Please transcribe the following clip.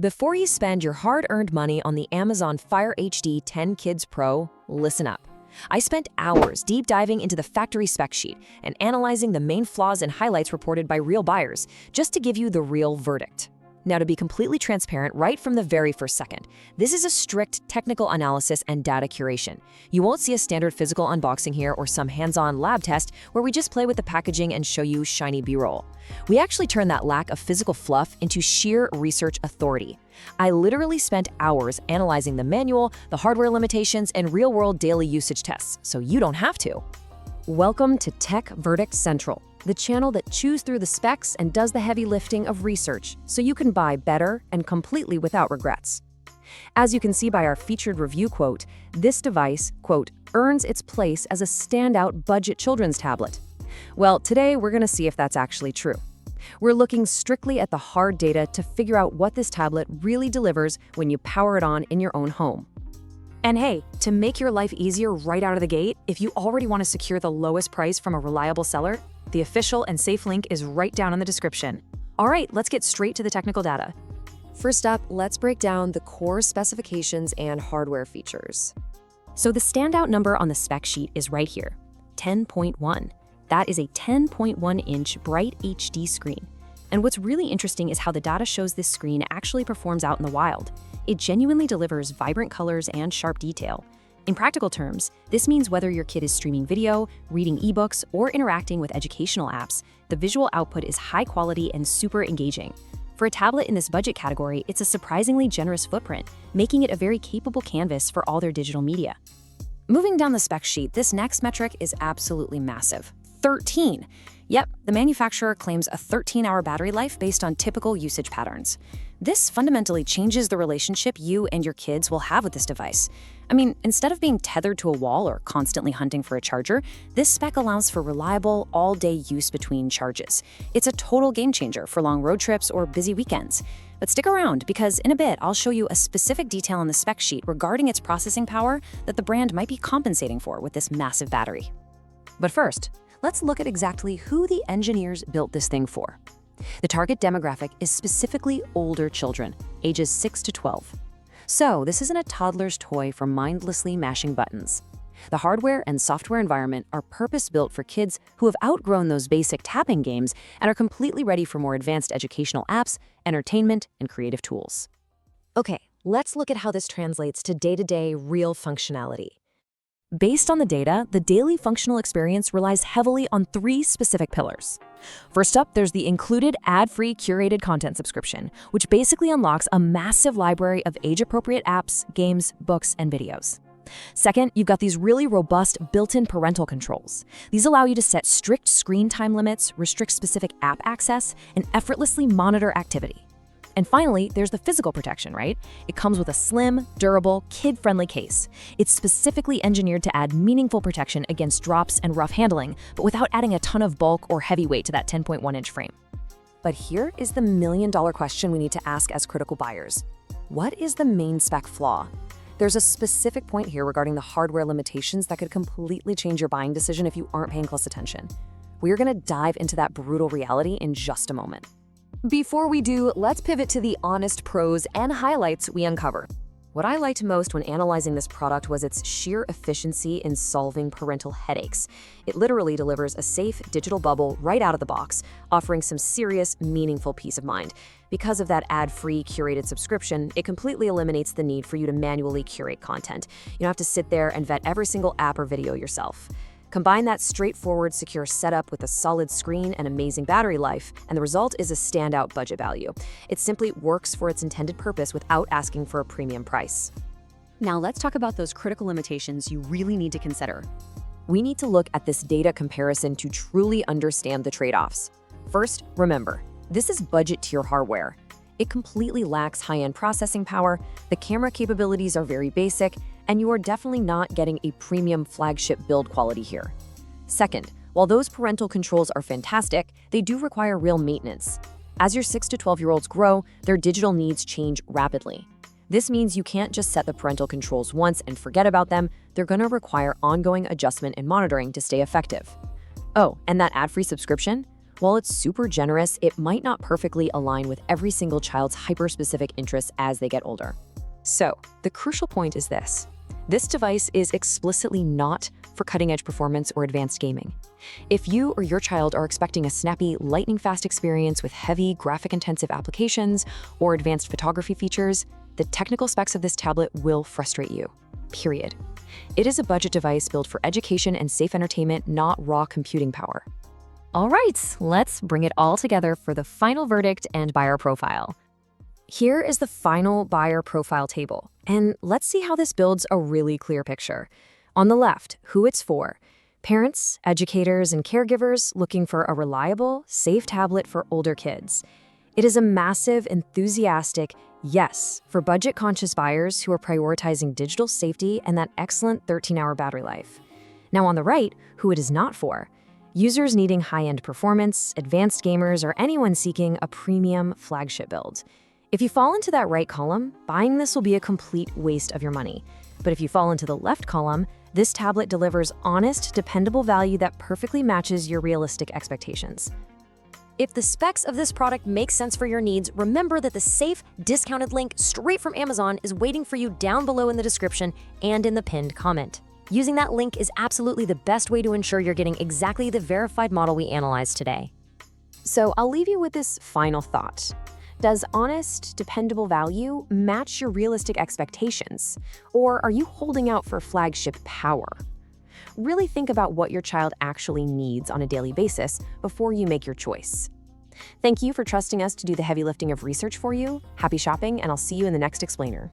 Before you spend your hard-earned money on the Amazon Fire HD 10 Kids Pro, listen up. I spent hours deep diving into the factory spec sheet and analyzing the main flaws and highlights reported by real buyers, just to give you the real verdict. Now, to be completely transparent right from the very first second, this is a strict technical analysis and data curation. You won't see a standard physical unboxing here or some hands-on lab test where we just play with the packaging and show you shiny B-roll. We actually turn that lack of physical fluff into sheer research authority. I literally spent hours analyzing the manual, the hardware limitations, and real-world daily usage tests, so you don't have to. Welcome to Tech Verdict Central, the channel that chews through the specs and does the heavy lifting of research so you can buy better and completely without regrets. As you can see by our featured review quote, this device, quote, earns its place as a standout budget children's tablet. Well, today we're going to see if that's actually true. We're looking strictly at the hard data to figure out what this tablet really delivers when you power it on in your own home. And hey, to make your life easier right out of the gate, if you already want to secure the lowest price from a reliable seller, the official and safe link is right down in the description. All right, let's get straight to the technical data. First up, let's break down the core specifications and hardware features. So the standout number on the spec sheet is right here, 10.1. That is a 10.1-inch bright HD screen. And what's really interesting is how the data shows this screen actually performs out in the wild. It genuinely delivers vibrant colors and sharp detail. In practical terms, this means whether your kid is streaming video, reading ebooks, or interacting with educational apps, the visual output is high quality and super engaging. For a tablet in this budget category, it's a surprisingly generous footprint, making it a very capable canvas for all their digital media. Moving down the spec sheet, this next metric is absolutely massive. 13. Yep, the manufacturer claims a 13-hour battery life based on typical usage patterns. This fundamentally changes the relationship you and your kids will have with this device. I mean, instead of being tethered to a wall or constantly hunting for a charger, this spec allows for reliable, all-day use between charges. It's a total game changer for long road trips or busy weekends. But stick around, because in a bit, I'll show you a specific detail on the spec sheet regarding its processing power that the brand might be compensating for with this massive battery. But first, let's look at exactly who the engineers built this thing for. The target demographic is specifically older children, ages 6 to 12. So this isn't a toddler's toy for mindlessly mashing buttons. The hardware and software environment are purpose-built for kids who have outgrown those basic tapping games and are completely ready for more advanced educational apps, entertainment, and creative tools. Okay, let's look at how this translates to day-to-day real functionality. Based on the data, the daily functional experience relies heavily on 3 specific pillars. First up, there's the included ad-free curated content subscription, which basically unlocks a massive library of age-appropriate apps, games, books, and videos. Second, you've got these really robust built-in parental controls. These allow you to set strict screen time limits, restrict specific app access, and effortlessly monitor activity. And finally, there's the physical protection, right? It comes with a slim, durable, kid-friendly case. It's specifically engineered to add meaningful protection against drops and rough handling, but without adding a ton of bulk or heavy weight to that 10.1-inch frame. But here is the million-dollar question we need to ask as critical buyers. What is the main spec flaw? There's a specific point here regarding the hardware limitations that could completely change your buying decision if you aren't paying close attention. We're going to dive into that brutal reality in just a moment. Before we do, let's pivot to the honest pros and highlights we uncover. What I liked most when analyzing this product was its sheer efficiency in solving parental headaches. It literally delivers a safe digital bubble right out of the box, offering some serious, meaningful peace of mind. Because of that ad-free curated subscription, it completely eliminates the need for you to manually curate content. You don't have to sit there and vet every single app or video yourself. Combine that straightforward, secure setup with a solid screen and amazing battery life, and the result is a standout budget value. It simply works for its intended purpose without asking for a premium price. Now let's talk about those critical limitations you really need to consider. We need to look at this data comparison to truly understand the trade-offs. First, remember, this is budget tier hardware. It completely lacks high-end processing power, the camera capabilities are very basic, and you are definitely not getting a premium flagship build quality here. Second, while those parental controls are fantastic, they do require real maintenance. As your 6 to 12-year-olds grow, their digital needs change rapidly. This means you can't just set the parental controls once and forget about them. They're going to require ongoing adjustment and monitoring to stay effective. Oh, and that ad-free subscription? While it's super generous, it might not perfectly align with every single child's hyper-specific interests as they get older. So, the crucial point is this. This device is explicitly not for cutting-edge performance or advanced gaming. If you or your child are expecting a snappy, lightning-fast experience with heavy, graphic-intensive applications or advanced photography features, the technical specs of this tablet will frustrate you. Period. It is a budget device built for education and safe entertainment, not raw computing power. All right, let's bring it all together for the final verdict and buyer profile. Here is the final buyer profile table, and let's see how this builds a really clear picture. On the left, who it's for: parents, educators, and caregivers looking for a reliable, safe tablet for older kids. It is a massive, enthusiastic yes for budget-conscious buyers who are prioritizing digital safety and that excellent 13-hour battery life. Now on the right, who it is not for: users needing high-end performance, advanced gamers, or anyone seeking a premium flagship build. If you fall into that right column, buying this will be a complete waste of your money. But if you fall into the left column, this tablet delivers honest, dependable value that perfectly matches your realistic expectations. If the specs of this product make sense for your needs, remember that the safe, discounted link straight from Amazon is waiting for you down below in the description and in the pinned comment. Using that link is absolutely the best way to ensure you're getting exactly the verified model we analyzed today. So I'll leave you with this final thought. Does honest, dependable value match your realistic expectations? Or are you holding out for flagship power? Really think about what your child actually needs on a daily basis before you make your choice. Thank you for trusting us to do the heavy lifting of research for you. Happy shopping, and I'll see you in the next explainer.